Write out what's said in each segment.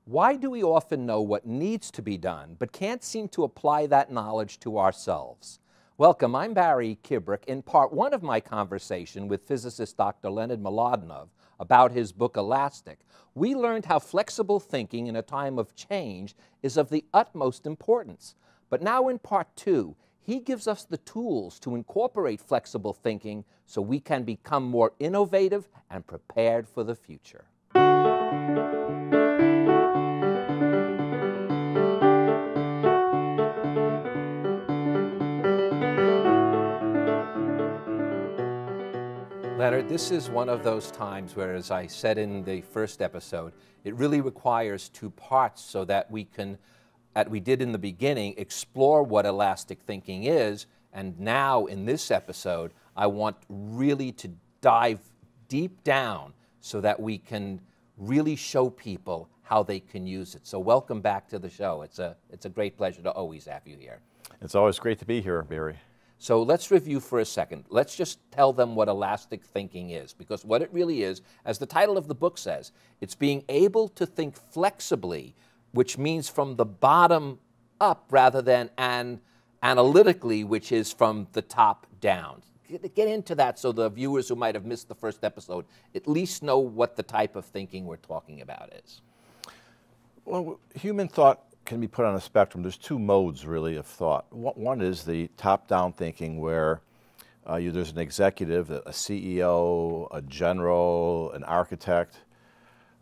Why do we often know what needs to be done, but can't seem to apply that knowledge to ourselves? Welcome, I'm Barry Kibrick. In part one of my conversation with physicist Dr. Leonard Mlodinow about his book Elastic, we learned how flexible thinking in a time of change is of the utmost importance. But now in part two, he gives us the tools to incorporate flexible thinking so we can become more innovative and prepared for the future. Leonard, this is one of those times where, as I said in the first episode, it really requires two parts so that we can, as we did in the beginning, explore what elastic thinking is. And now in this episode, I want really to dive deep down so that we can really show people how they can use it. So welcome back to the show. It's a great pleasure to always have you here. It's always great to be here, Barry. So let's review for a second. Let's just tell them what elastic thinking is, because what it really is, as the title of the book says, it's being able to think flexibly, which means from the bottom up rather than analytically, which is from the top down. Get into that so the viewers who might have missed the first episode at least know what the type of thinking we're talking about is. Well, human thought can be put on a spectrum. There's two modes, really, of thought. One is the top-down thinking where there's an executive, a CEO, a general, an architect,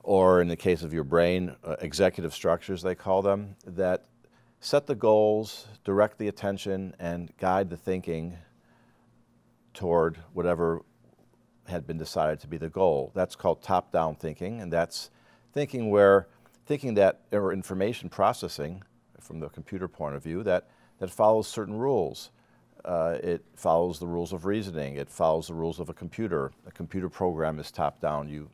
or in the case of your brain, executive structures, they call them, that set the goals, direct the attention, and guide the thinking toward whatever had been decided to be the goal. That's called top-down thinking, and that's thinking that, or information processing from the computer point of view, that follows certain rules. It follows the rules of reasoning. It follows the rules of a computer. A computer program is top-down.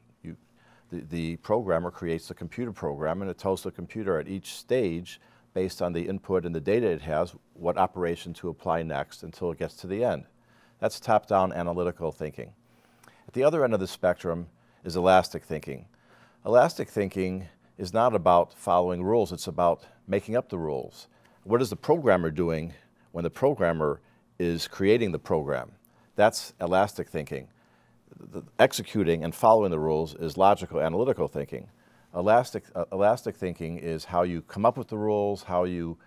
The programmer creates the computer program, and it tells the computer at each stage, based on the input and the data it has, what operation to apply next until it gets to the end. That's top-down analytical thinking. At the other end of the spectrum is elastic thinking. Elastic thinking is not about following rules, it's about making up the rules. What is the programmer doing when the programmer is creating the program? That's elastic thinking. Executing and following the rules is logical, analytical thinking. Elastic thinking is how you come up with the rules, how you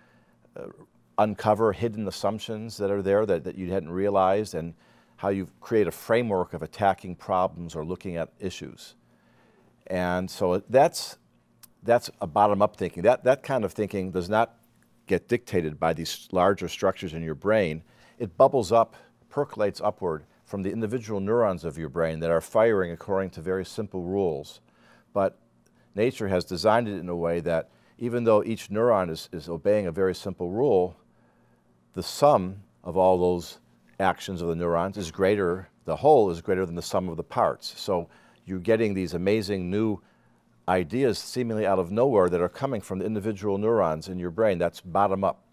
uncover hidden assumptions that are there that you hadn't realized, and how you create a framework of attacking problems or looking at issues. And so that's a bottom-up thinking. That kind of thinking does not get dictated by these larger structures in your brain. It bubbles up, percolates upward from the individual neurons of your brain that are firing according to very simple rules. But nature has designed it in a way that even though each neuron is obeying a very simple rule, the sum of all those actions of the neurons is greater, the whole is greater than the sum of the parts. So you're getting these amazing new ideas seemingly out of nowhere that are coming from the individual neurons in your brain. That's bottom up.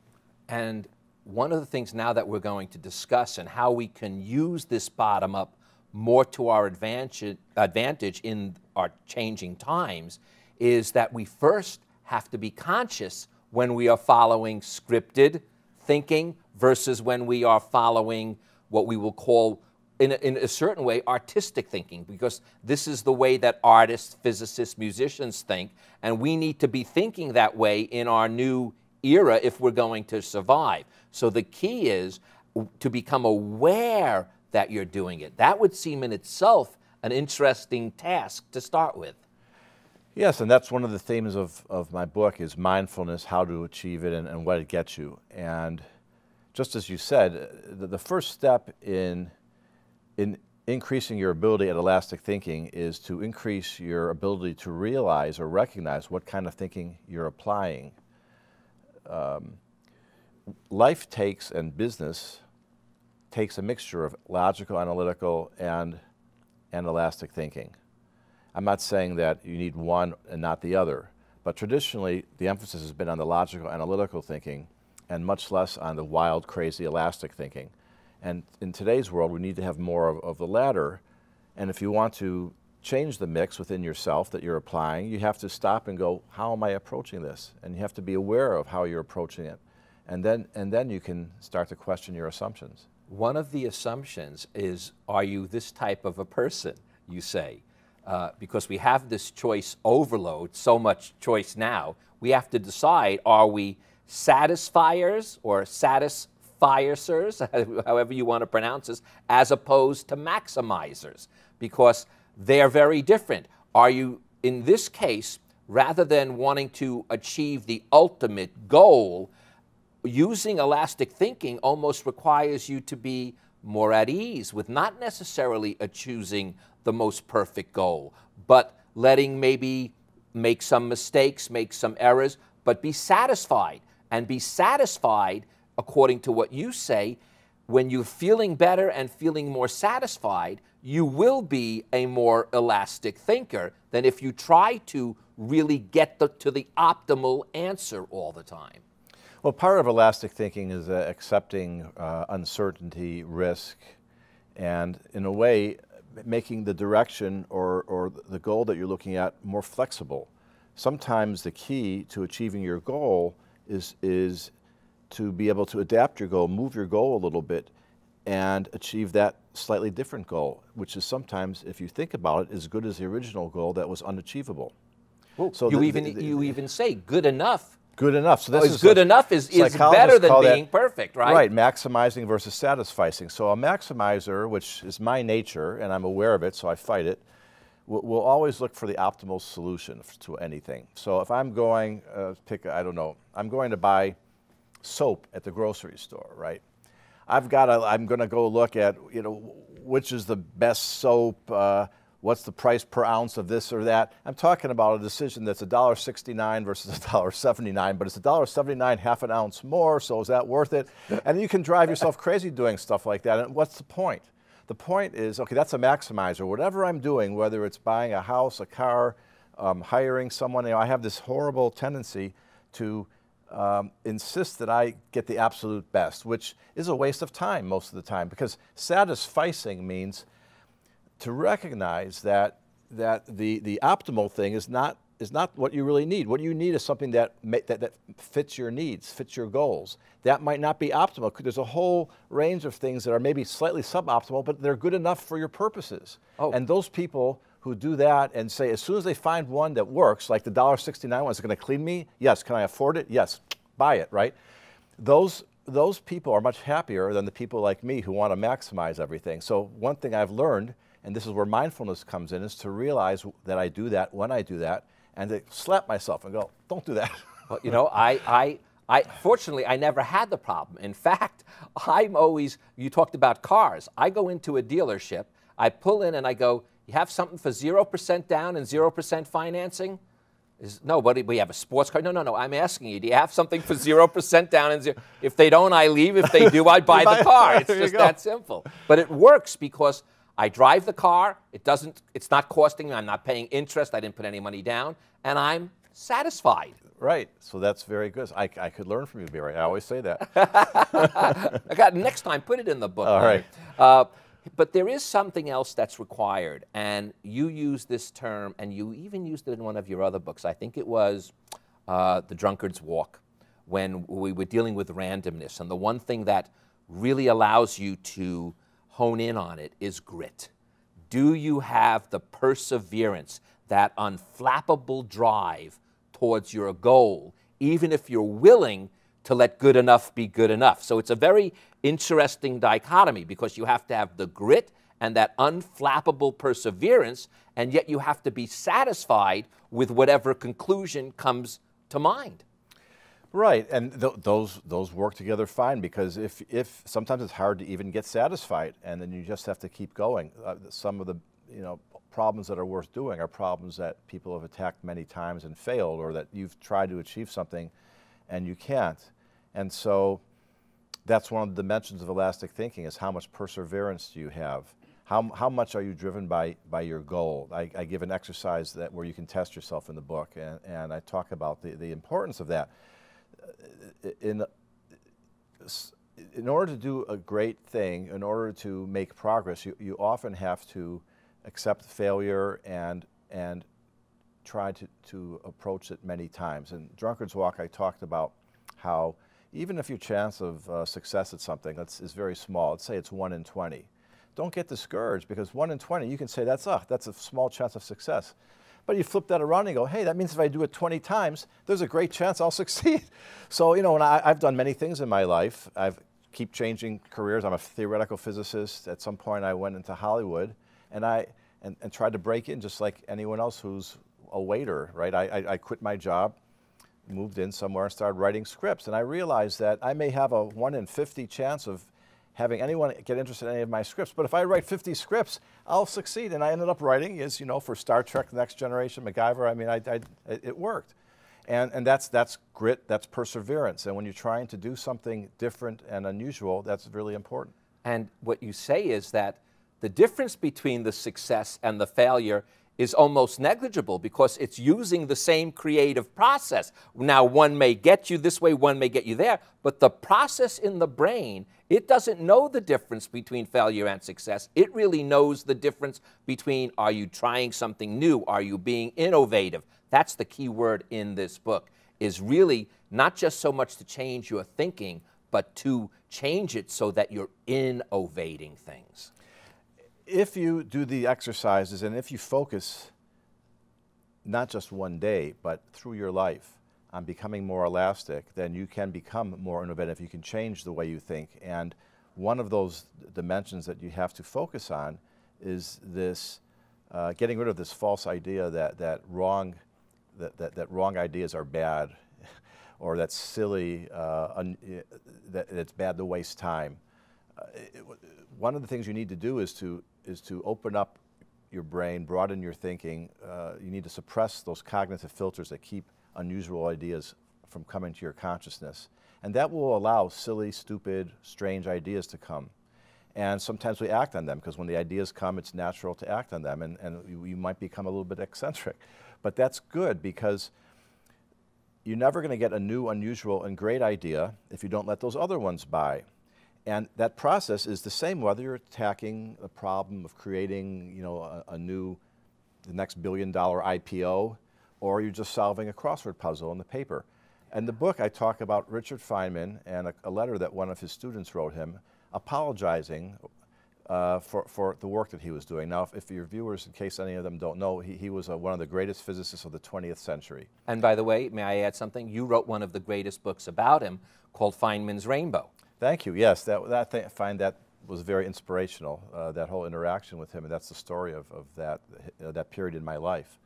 And one of the things now that we're going to discuss and how we can use this bottom up more to our advantage in our changing times is that we first have to be conscious when we are following scripted thinking versus when we are following what we will call in a certain way, artistic thinking, because this is the way that artists, physicists, musicians think, and we need to be thinking that way in our new era if we're going to survive. So the key is to become aware that you're doing it. That would seem in itself an interesting task to start with. Yes, and that's one of the themes of my book is mindfulness, how to achieve it, and what it gets you. And just as you said, the first step in increasing your ability at elastic thinking is to increase your ability to realize or recognize what kind of thinking you're applying. Life takes, and business takes, a mixture of logical, analytical, and elastic thinking. I'm not saying that you need one and not the other, but traditionally the emphasis has been on the logical, analytical thinking and much less on the wild, crazy, elastic thinking. And in today's world, we need to have more of the latter. And if you want to change the mix within yourself that you're applying, you have to stop and go, how am I approaching this? And you have to be aware of how you're approaching it. And then you can start to question your assumptions. One of the assumptions is, are you this type of a person, you say? Because we have this choice overload, so much choice now, we have to decide, are we satisfiers or satisficers, however you want to pronounce this, as opposed to maximizers? Because they're very different. Are you, in this case, rather than wanting to achieve the ultimate goal, using elastic thinking almost requires you to be more at ease with not necessarily choosing the most perfect goal, but letting maybe make some mistakes, make some errors, but be satisfied. And be satisfied, according to what you say, when you're feeling better and feeling more satisfied, you will be a more elastic thinker than if you try to really get to the optimal answer all the time. Well, part of elastic thinking is accepting uncertainty, risk, and in a way, making the direction or the goal that you're looking at more flexible. Sometimes the key to achieving your goal is to be able to adapt your goal, move your goal a little bit, and achieve that slightly different goal, which is sometimes, if you think about it, as good as the original goal that was unachievable. Well, so you even say good enough. Good enough. So this is good enough is better than being perfect, right? Right, maximizing versus satisficing. So a maximizer, which is my nature, and I'm aware of it, so I fight it, will always look for the optimal solution to anything. So if I'm going, I'm going to buy soap at the grocery store, right? I'm going to go look at, which is the best soap, what's the price per ounce of this or that. I'm talking about a decision that's $1.69 versus $1.79, but it's $1.79 half an ounce more, so is that worth it? And you can drive yourself crazy doing stuff like that, and what's the point? The point is, okay, that's a maximizer. Whatever I'm doing, whether it's buying a house, a car, hiring someone, I have this horrible tendency to insist that I get the absolute best, which is a waste of time most of the time, because satisficing means to recognize that the optimal thing is not what you really need. What you need is something that fits your needs, fits your goals. That might not be optimal. There's a whole range of things that are maybe slightly suboptimal, but they're good enough for your purposes. Oh. And those people who do that and say, as soon as they find one that works, like the $1.69 one, is it going to clean me? Yes. Can I afford it? Yes. Buy it, right? Those people are much happier than the people like me who want to maximize everything. So one thing I've learned, and this is where mindfulness comes in, is to realize that I do that when I do that, and to slap myself and go, don't do that. Well, I fortunately, I never had the problem. In fact, you talked about cars. I go into a dealership, I pull in and I go, you have something for 0% down and 0% financing? No, but we have a sports car. No, I'm asking you, do you have something for 0% down and 0? If they don't, I leave. If they do, I buy the car. It's just that simple. But it works because I drive the car, it's not costing me, I'm not paying interest, I didn't put any money down, and I'm satisfied. Right, so that's very good. I could learn from you, Barry. I always say that. Next time, put it in the book. All right. But there is something else that's required, and you use this term, and you even used it in one of your other books. I think it was The Drunkard's Walk, when we were dealing with randomness. And the one thing that really allows you to hone in on it is grit. Do you have the perseverance, that unflappable drive towards your goal, even if you're willing to let good enough be good enough? So it's a very interesting dichotomy, because you have to have the grit and that unflappable perseverance, and yet you have to be satisfied with whatever conclusion comes to mind. Right, and those work together fine, because if sometimes it's hard to even get satisfied, and then you just have to keep going. Some of the problems that are worth doing are problems that people have attacked many times and failed, or that you've tried to achieve something and you can't. And so that's one of the dimensions of elastic thinking, is how much perseverance do you have? How much are you driven by your goal? I give an exercise where you can test yourself in the book, and I talk about the importance of that. In order to do a great thing, in order to make progress, you often have to accept failure, and try to approach it many times. In Drunkard's Walk, I talked about how even if your chance of success at something is very small, let's say it's 1 in 20, don't get discouraged, because 1 in 20, you can say that's a small chance of success. But you flip that around and go, hey, that means if I do it 20 times, there's a great chance I'll succeed. So, you know, and I've done many things in my life. I've keep changing careers. I'm a theoretical physicist. At some point, I went into Hollywood, and tried to break in just like anyone else who's a waiter, right? I quit my job, moved in somewhere, and started writing scripts. And I realized that I may have a 1 in 50 chance of having anyone get interested in any of my scripts. But if I write 50 scripts, I'll succeed. And I ended up writing, as you know, for Star Trek, The Next Generation, MacGyver. I mean, it worked. And that's grit, that's perseverance. And when you're trying to do something different and unusual, that's really important. And what you say is that the difference between the success and the failure is almost negligible, because it's using the same creative process. Now, one may get you this way, one may get you there, but the process in the brain, it doesn't know the difference between failure and success. It really knows the difference between, are you trying something new? Are you being innovative? That's the key word in this book, is really not just so much to change your thinking, but to change it so that you're innovating things. If you do the exercises, and if you focus not just one day, but through your life on becoming more elastic, then you can become more innovative. You can change the way you think. And one of those dimensions that you have to focus on is this, getting rid of this false idea that wrong ideas are bad, or that's silly, that it's bad to waste time. One of the things you need to do is to open up your brain, broaden your thinking. You need to suppress those cognitive filters that keep unusual ideas from coming to your consciousness. And that will allow silly, stupid, strange ideas to come. And sometimes we act on them, because when the ideas come, it's natural to act on them, and you might become a little bit eccentric. But that's good, because you're never going to get a new, unusual, and great idea if you don't let those other ones by. And that process is the same whether you're attacking the problem of creating, you know, the next billion-dollar IPO, or you're just solving a crossword puzzle in the paper. In the book, I talk about Richard Feynman and a letter that one of his students wrote him, apologizing for the work that he was doing. Now, if your viewers, in case any of them don't know, he was one of the greatest physicists of the 20th century. And by the way, may I add something? You wrote one of the greatest books about him, called Finemans Rainbow. Thank you. Yes, I find that was very inspirational, that whole interaction with him, and that's the story of that period in my life.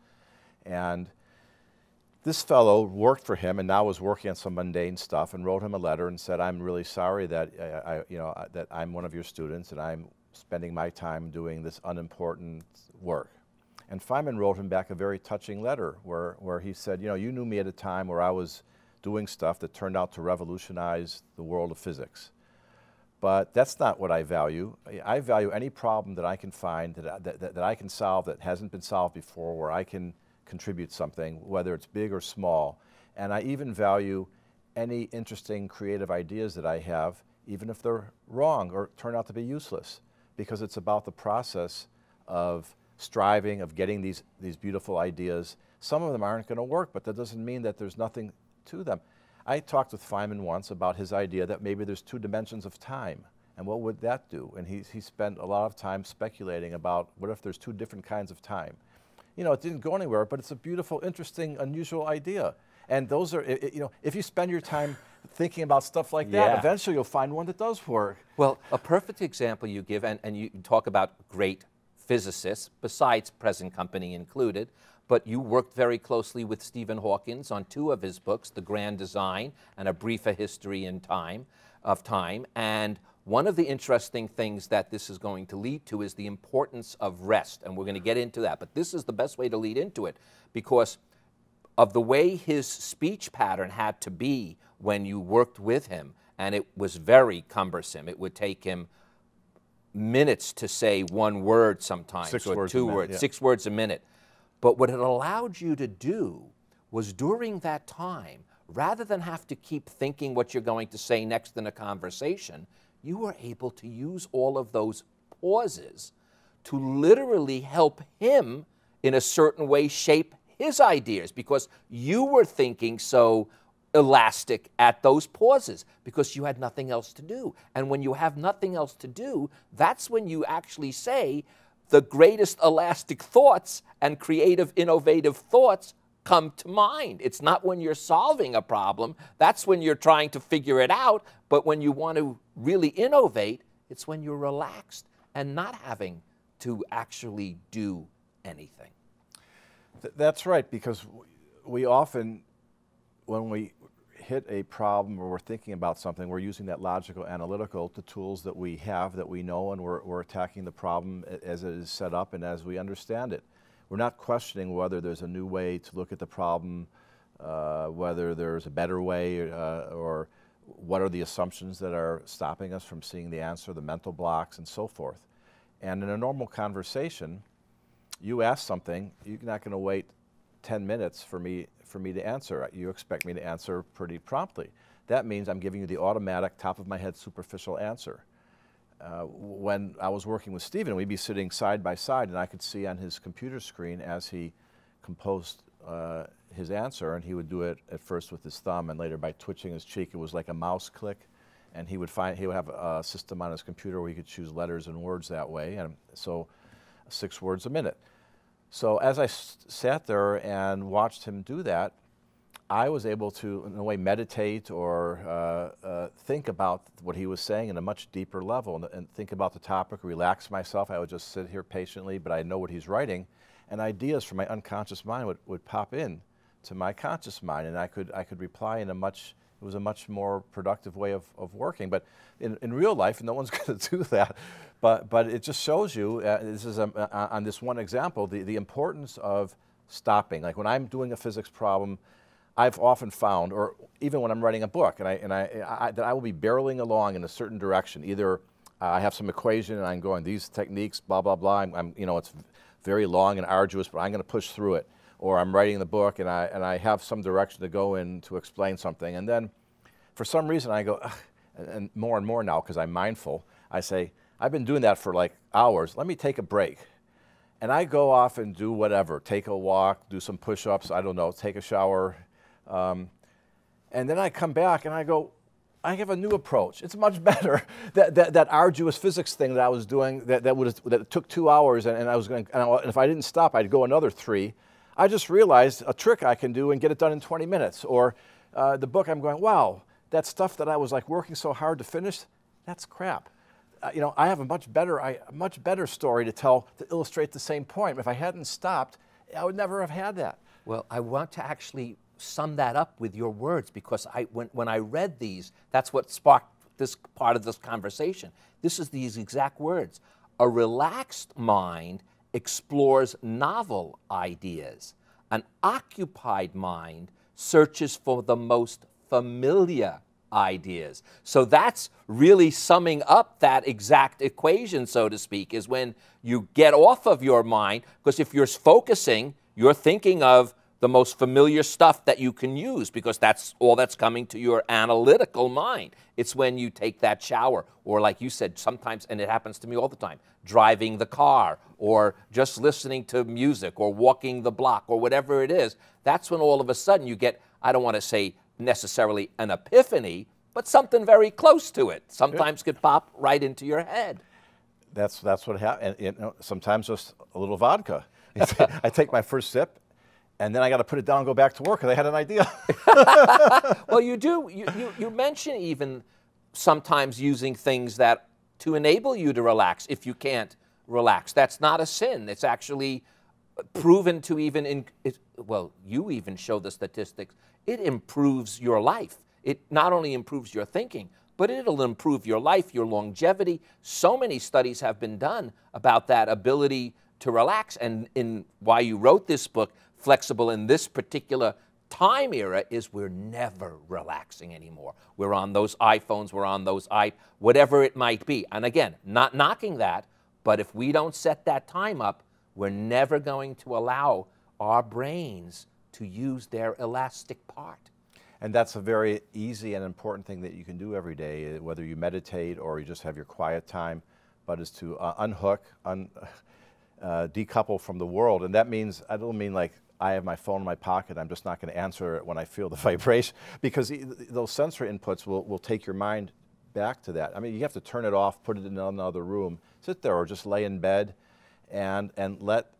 And this fellow worked for him, and now was working on some mundane stuff, and wrote him a letter and said, "I'm really sorry that that I'm one of your students, and I'm spending my time doing this unimportant work." And Feynman wrote him back a very touching letter where he said, "You know, you knew me at a time where I was doing stuff that turned out to revolutionize the world of physics. But that's not what I value. I value any problem that I can find, that I can solve, that hasn't been solved before, where I can contribute something, whether it's big or small. And I even value any interesting creative ideas that I have, even if they're wrong or turn out to be useless, because it's about the process of striving, of getting these beautiful ideas. Some of them aren't going to work, but that doesn't mean that there's nothing to them." I talked with Feynman once about his idea that maybe there's 2 dimensions of time, and what would that do? And he spent a lot of time speculating about what if there's 2 different kinds of time. You know, it didn't go anywhere, but it's a beautiful, interesting, unusual idea. And those are, you know, if you spend your time thinking about stuff like that, eventually you'll find one that does work. Well, a perfect example you give, and you talk about great physicists, besides present company included, but you worked very closely with Stephen Hawking on 2 of his books, The Grand Design and A Brief History of Time. And one of the interesting things that this is going to lead to is the importance of rest, and we're going to get into that. But this is the best way to lead into it, because of the way his speech pattern had to be when you worked with him, and it was very cumbersome. It would take him minutes to say 1 word sometimes, 6 or words 2 a minute, words, yeah. 6 words a minute. But what it allowed you to do was, during that time, rather than have to keep thinking what you're going to say next in a conversation, you were able to use all of those pauses to literally help him in a certain way shape his ideas, because you were thinking so elastic at those pauses because you had nothing else to do. And when you have nothing else to do, that's when you actually say the greatest elastic thoughts and creative, innovative thoughts come to mind. It's not when you're solving a problem. That's when you're trying to figure it out. But when you want to really innovate, it's when you're relaxed and not having to actually do anything. That's right, because we often, when we hit a problem or we're thinking about something, we're using that logical, analytical, the tools that we have, that we know, and we're attacking the problem as it is set up and as we understand it. We're not questioning whether there's a new way to look at the problem, whether there's a better way, or what are the assumptions that are stopping us from seeing the answer, the mental blocks, and so forth. And in a normal conversation, you ask something, you're not going to wait 10 minutes for me to answer. You expect me to answer pretty promptly. That means I'm giving you the automatic, top-of-my-head, superficial answer. When I was working with Stephen, we'd be sitting side by side, and I could see on his computer screen as he composed his answer, and he would do it at first with his thumb and later by twitching his cheek. It was like a mouse click, and he would have a system on his computer where he could choose letters and words that way, and so 6 words a minute. So as I sat there and watched him do that, I was able to, in a way, meditate or think about what he was saying in a much deeper level and think about the topic, relax myself. I would just sit here patiently, but I know what he's writing, and ideas from my unconscious mind would pop in to my conscious mind, and I could reply in it was a much more productive way of working. But in real life, no one's going to do that. But it just shows you, this is on this one example, the importance of stopping. Like when I'm doing a physics problem, I've often found, or even when I'm writing a book, that I will be barreling along in a certain direction. Either I have some equation and I'm going, these techniques, blah, blah, blah, it's very long and arduous, but I'm going to push through it. Or I'm writing the book and I have some direction to go in to explain something. And then for some reason I go, ugh, and more now because I'm mindful, I say, I've been doing that for like hours, let me take a break. And I go off and do whatever, take a walk, do some push-ups, I don't know, take a shower. And then I come back and I go, I have a new approach. It's much better. That arduous physics thing that I was doing, that took 2 hours, and I was going, and if I didn't stop, I'd go another 3. I just realized a trick I can do and get it done in 20 minutes. Or the book, I'm going, wow, that stuff that I was like working so hard to finish, that's crap. I have a much better story to tell to illustrate the same point. If I hadn't stopped, I would never have had that. Well, I want to actually sum that up with your words, because when I read these, that's what sparked this part of this conversation. This is these exact words. A relaxed mind explores novel ideas. An occupied mind searches for the most familiar ideas. So that's really summing up that exact equation, so to speak, is when you get off of your mind, because if you're focusing, you're thinking of the most familiar stuff that you can use, because that's all that's coming to your analytical mind. It's when you take that shower, or like you said, sometimes, and it happens to me all the time, driving the car, or just listening to music, or walking the block, or whatever it is. That's when all of a sudden you get, I don't want to say necessarily an epiphany, but something very close to it. Sometimes could pop right into your head. That's what happens. Sometimes just a little vodka. I take my first sip, and then I got to put it down and go back to work because I had an idea. Well, you do. You mention even sometimes using things that to enable you to relax if you can't relax. That's not a sin. It's actually proven to even, well, you even show the statistics. It improves your life. It not only improves your thinking, but it'll improve your life, your longevity. So many studies have been done about that ability to relax. And in why you wrote this book, Flexible in this particular time era, is we're never relaxing anymore. We're on those iPhones, we're on those whatever it might be. And again, not knocking that, but if we don't set that time up, we're never going to allow our brains to use their elastic part. And that's a very easy and important thing that you can do every day, whether you meditate or you just have your quiet time. but is to unhook, decouple from the world. And that means, I don't mean like I have my phone in my pocket, I'm just not going to answer it when I feel the vibration, because those sensory inputs will take your mind back to that. I mean, you have to turn it off, put it in another room, sit there, or just lay in bed and let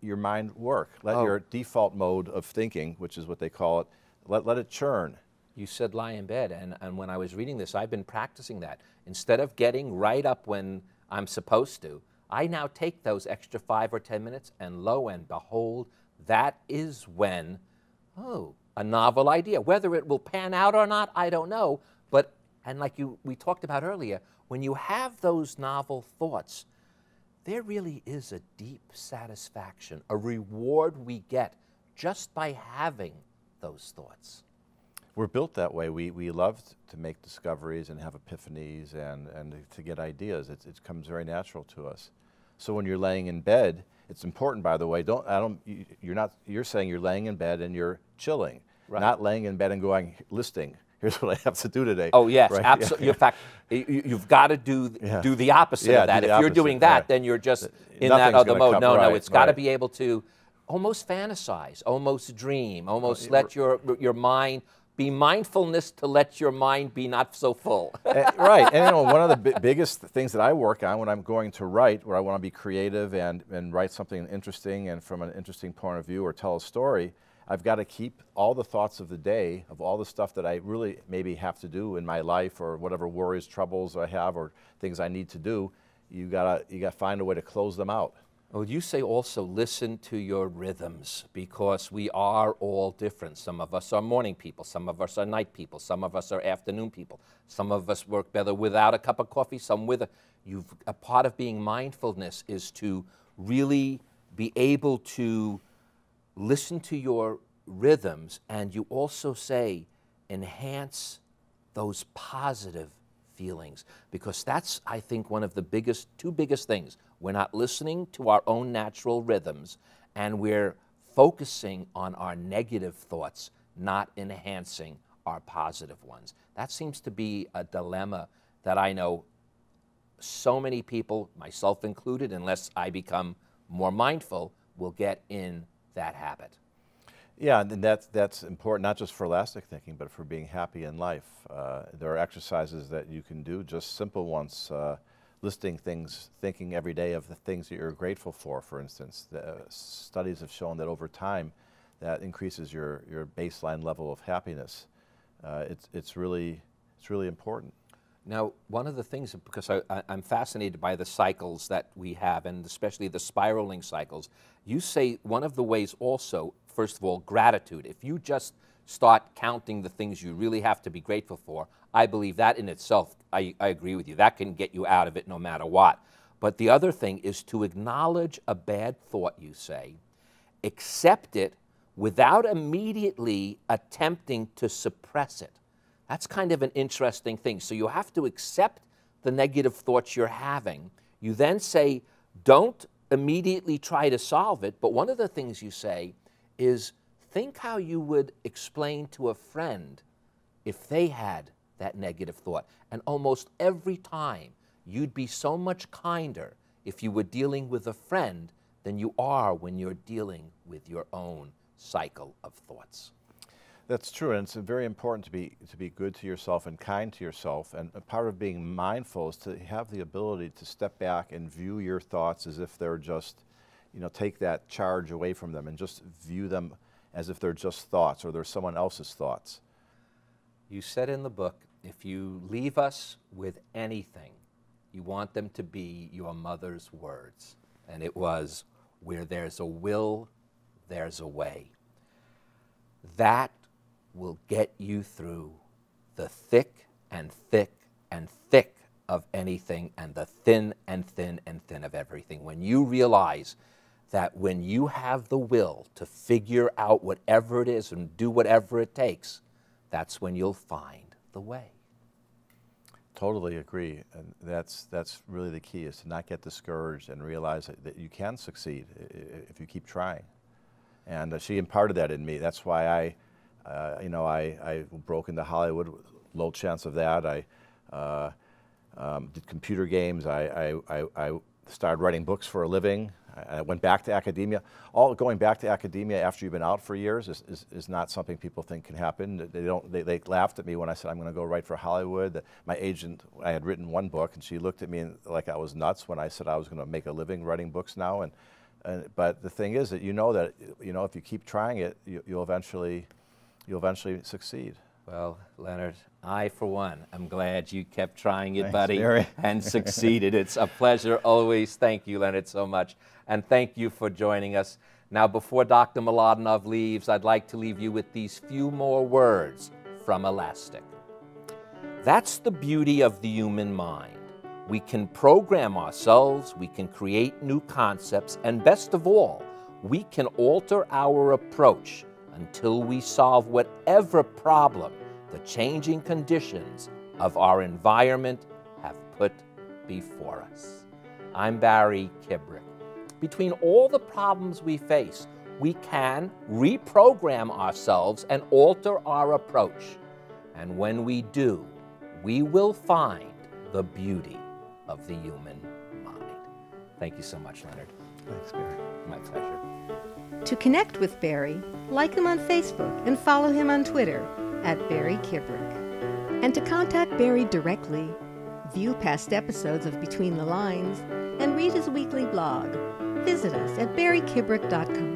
your mind work. Let your default mode of thinking, which is what they call it, let it churn. You said lie in bed, and when I was reading this, I've been practicing that. Instead of getting right up when I'm supposed to, I now take those extra 5 or 10 minutes, and lo and behold, that is when, a novel idea. Whether it will pan out or not, I don't know, but, and like we talked about earlier, when you have those novel thoughts, there really is a deep satisfaction, a reward we get just by having those thoughts. We're built that way. We love to make discoveries and have epiphanies and to get ideas. It comes very natural to us. So when you're laying in bed, it's important, by the way. You're saying you're laying in bed and you're chilling, right. Not laying in bed and going listing. Here's what I have to do today. Oh yes, right? absolutely. In fact, you've got to do the opposite of that. If you're doing that, right. Then you're just in that other mode. No, it's got to be able to almost fantasize, almost dream, almost let your mind be mindfulness to let your mind be not so full. Right, and one of the biggest things that I work on when I'm going to write, where I want to be creative and write something interesting and from an interesting point of view or tell a story, I've got to keep all the thoughts of the day, of all the stuff that I really maybe have to do in my life or whatever worries, troubles I have or things I need to do, you gotta find a way to close them out. Well, you say also listen to your rhythms, because we are all different. Some of us are morning people, some of us are night people, some of us are afternoon people, some of us work better without a cup of coffee, some with a part of being mindfulness is to really be able to listen to your rhythms, and you also say enhance those positive feelings, because that's, I think, one of the two biggest things. We're not listening to our own natural rhythms, and we're focusing on our negative thoughts, not enhancing our positive ones. That seems to be a dilemma that I know so many people, myself included, unless I become more mindful, will get in that habit. Yeah, and that's important, not just for elastic thinking, but for being happy in life. There are exercises that you can do, just simple ones, listing things, thinking every day of the things that you're grateful for instance. Studies have shown that over time, that increases your baseline level of happiness. It's really important. Now, one of the things, because I'm fascinated by the cycles that we have, and especially the spiraling cycles, you say one of the ways also, first of all, gratitude. If you just start counting the things you really have to be grateful for, I believe that in itself, I agree with you, that can get you out of it no matter what. But the other thing is to acknowledge a bad thought, you say, accept it without immediately attempting to suppress it. That's kind of an interesting thing. So you have to accept the negative thoughts you're having. You then say, don't immediately try to solve it, but one of the things you say is, think how you would explain to a friend if they had that negative thought. And almost every time, you'd be so much kinder if you were dealing with a friend than you are when you're dealing with your own cycle of thoughts. That's true, and it's very important to be good to yourself and kind to yourself. And a part of being mindful is to have the ability to step back and view your thoughts as if they're just, take that charge away from them and just view them as if they're just thoughts or they're someone else's thoughts. You said in the book, if you leave us with anything, you want them to be your mother's words. And it was, where there's a will, there's a way. That will get you through the thick and thick and thick of anything and the thin and thin and thin of everything. When you realize that when you have the will to figure out whatever it is and do whatever it takes, that's when you'll find the way. Totally agree, and that's really the key, is to not get discouraged and realize that you can succeed if you keep trying. And she imparted that in me. That's why I broke into Hollywood, low chance of that. did computer games. I started writing books for a living. I went back to academia. Going back to academia after you've been out for years is not something people think can happen. They laughed at me when I said I'm going to go write for Hollywood. My agent, I had written one book, and she looked at me like I was nuts when I said I was going to make a living writing books now. But the thing is that if you keep trying it, you'll eventually succeed. Well, Leonard, I, for one, am glad you kept trying it, Thanks, buddy, Barry. and succeeded. It's a pleasure always. Thank you, Leonard, so much. And thank you for joining us. Now, before Dr. Mlodinow leaves, I'd like to leave you with these few more words from Elastic. That's the beauty of the human mind. We can program ourselves, we can create new concepts, and best of all, we can alter our approach until we solve whatever problem the changing conditions of our environment have put before us. I'm Barry Kibrick. Between all the problems we face, we can reprogram ourselves and alter our approach. And when we do, we will find the beauty of the human mind. Thank you so much, Leonard. Thanks, Barry. My pleasure. To connect with Barry, like him on Facebook and follow him on Twitter @BarryKibrick. And to contact Barry directly, view past episodes of Between the Lines, and read his weekly blog, visit us at barrykibrick.com.